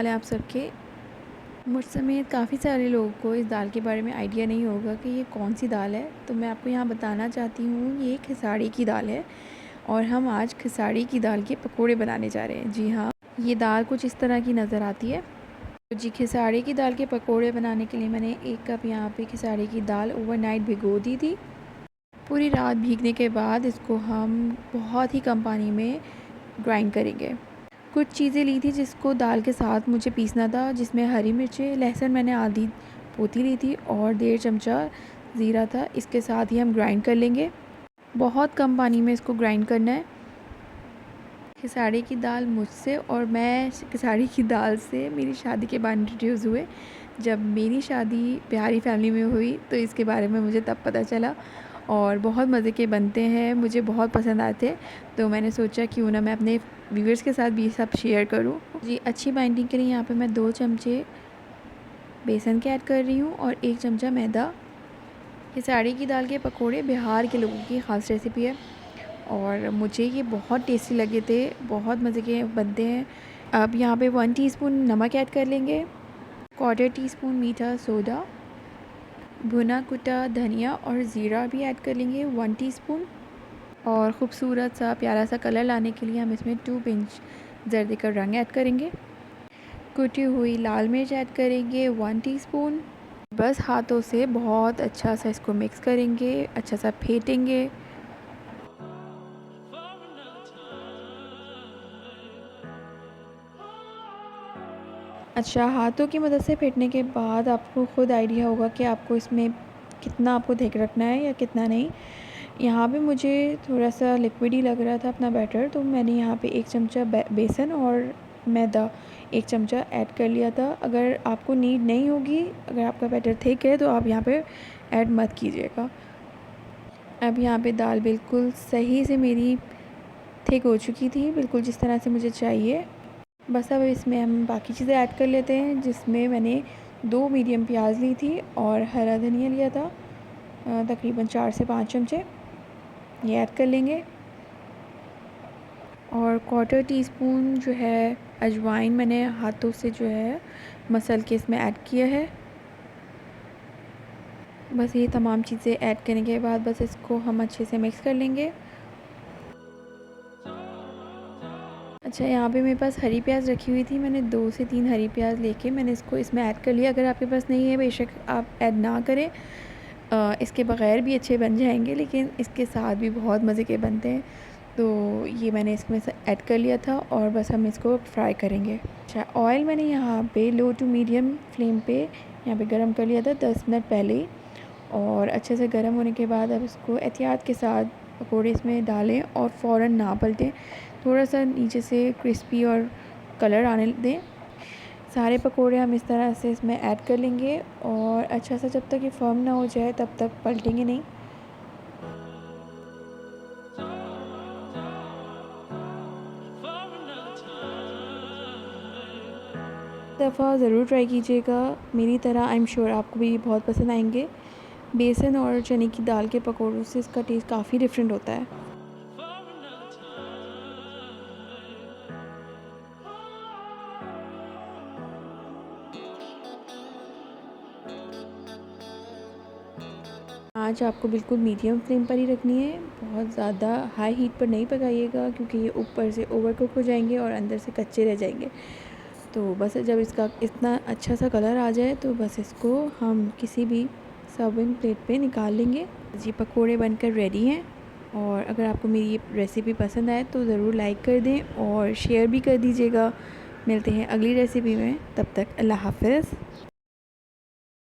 हाल है आप सबके। मुझ समेत काफ़ी सारे लोगों को इस दाल के बारे में आइडिया नहीं होगा कि ये कौन सी दाल है, तो मैं आपको यहाँ बताना चाहती हूँ। ये खिसाड़ी की दाल है और हम आज खिसाड़ी की दाल के पकोड़े बनाने जा रहे हैं। जी हाँ, ये दाल कुछ इस तरह की नज़र आती है। तो जी, खिसाड़ी की दाल के पकोड़े बनाने के लिए मैंने 1 कप यहाँ पे खिसाड़ी की दाल ओवरनाइट भिगो दी थी। पूरी रात भीगने के बाद इसको हम बहुत ही कम पानी में ग्राइंड करेंगे। कुछ चीज़ें ली थी जिसको दाल के साथ मुझे पीसना था, जिसमें हरी मिर्चें, लहसुन मैंने आधी पोती ली थी और 1.5 चमचा ज़ीरा था। इसके साथ ही हम ग्राइंड कर लेंगे। बहुत कम पानी में इसको ग्राइंड करना है। खिसाड़ी की दाल मुझसे और मैं खिसाड़ी की दाल से मेरी शादी के बाद इंट्रोड्यूस हुए। जब मेरी शादी बिहारी फैमिली में हुई तो इसके बारे में मुझे तब पता चला और बहुत मज़े के बनते हैं, मुझे बहुत पसंद आए थे। तो मैंने सोचा क्यों ना मैं अपने व्यूअर्स के साथ भी सब शेयर करूं। जी, अच्छी बाइंडिंग के लिए यहाँ पे मैं 2 चमचे बेसन के ऐड कर रही हूँ और 1 चमचा मैदा। खिसाड़ी की दाल के पकोड़े बिहार के लोगों की ख़ास रेसिपी है और मुझे ये बहुत टेस्टी लगे थे, बहुत मज़े के बनते हैं। अब यहाँ पे 1 टीस्पून नमक ऐड कर लेंगे, 1/4 टीस्पून मीठा सोडा, भुना कुटा धनिया और ज़ीरा भी ऐड कर लेंगे 1 टीस्पून। और ख़ूबसूरत सा प्यारा सा कलर लाने के लिए हम इसमें 2 पिंच जर्दे का रंग ऐड करेंगे। कुटी हुई लाल मिर्च ऐड करेंगे 1 टीस्पून। बस हाथों से बहुत अच्छा सा इसको मिक्स करेंगे, अच्छा सा फेंटेंगे। अच्छा, हाथों की मदद से फेंटने के बाद आपको ख़ुद आइडिया होगा कि आपको इसमें कितना आपको थिक रखना है या कितना नहीं। यहाँ पे मुझे थोड़ा सा लिक्विड ही लग रहा था अपना बैटर, तो मैंने यहाँ पे 1 चमचा बेसन और मैदा 1 चमचा ऐड कर लिया था। अगर आपको नीड नहीं होगी, अगर आपका बैटर थिक है तो आप यहाँ पे ऐड मत कीजिएगा। अब यहाँ पे दाल बिल्कुल सही से मेरी थिक हो चुकी थी, बिल्कुल जिस तरह से मुझे चाहिए। बस अब इसमें हम बाकी चीज़ें ऐड कर लेते हैं, जिसमें मैंने 2 मीडियम प्याज ली थी और हरा धनिया लिया था, तकरीबन 4 से 5 चमचे ये ऐड कर लेंगे। और 1/4 टीस्पून जो है अजवाइन मैंने हाथों से जो है मसल के इसमें ऐड किया है। बस ये तमाम चीज़ें ऐड करने के बाद बस इसको हम अच्छे से मिक्स कर लेंगे। अच्छा, यहाँ पे मेरे पास हरी प्याज रखी हुई थी, मैंने 2 से 3 हरी प्याज लेके मैंने इसको इसमें ऐड कर लिया। अगर आपके पास नहीं है बेशक आप ऐड ना करें, इसके बग़ैर भी अच्छे बन जाएंगे, लेकिन इसके साथ भी बहुत मज़े के बनते हैं। तो ये मैंने इसमें से ऐड कर लिया था और बस हम इसको फ्राई करेंगे। अच्छा, ऑयल मैंने यहाँ पे लो टू मीडियम फ्लेम पे यहाँ पे गरम कर लिया था 10 मिनट पहले ही। और अच्छे से गर्म होने के बाद अब इसको एहतियात के साथ पकोड़े इसमें डालें और फ़ौरन ना पलटें। थोड़ा सा नीचे से क्रिस्पी और कलर आने दें। सारे पकोड़े हम इस तरह से इसमें ऐड कर लेंगे और अच्छा सा जब तक ये फर्म ना हो जाए तब तक पलटेंगे नहीं। दफ़ा ज़रूर ट्राई कीजिएगा, मेरी तरह आई एम श्योर आपको भी बहुत पसंद आएंगे। बेसन और चने की दाल के पकोड़ों से इसका टेस्ट काफ़ी डिफरेंट होता है। आँच आपको बिल्कुल मीडियम फ्लेम पर ही रखनी है, बहुत ज़्यादा हाई हीट पर नहीं पकाइएगा, क्योंकि ये ऊपर से ओवर कुक हो जाएंगे और अंदर से कच्चे रह जाएंगे। तो बस जब इसका इतना अच्छा सा कलर आ जाए तो बस इसको हम किसी भी सर्विंग प्लेट पे निकाल लेंगे। जी, पकोड़े बनकर रेडी हैं। और अगर आपको मेरी ये रेसिपी पसंद आए तो ज़रूर लाइक कर दें और शेयर भी कर दीजिएगा। मिलते हैं अगली रेसिपी में, तब तक अल्लाह हाफ़िज़।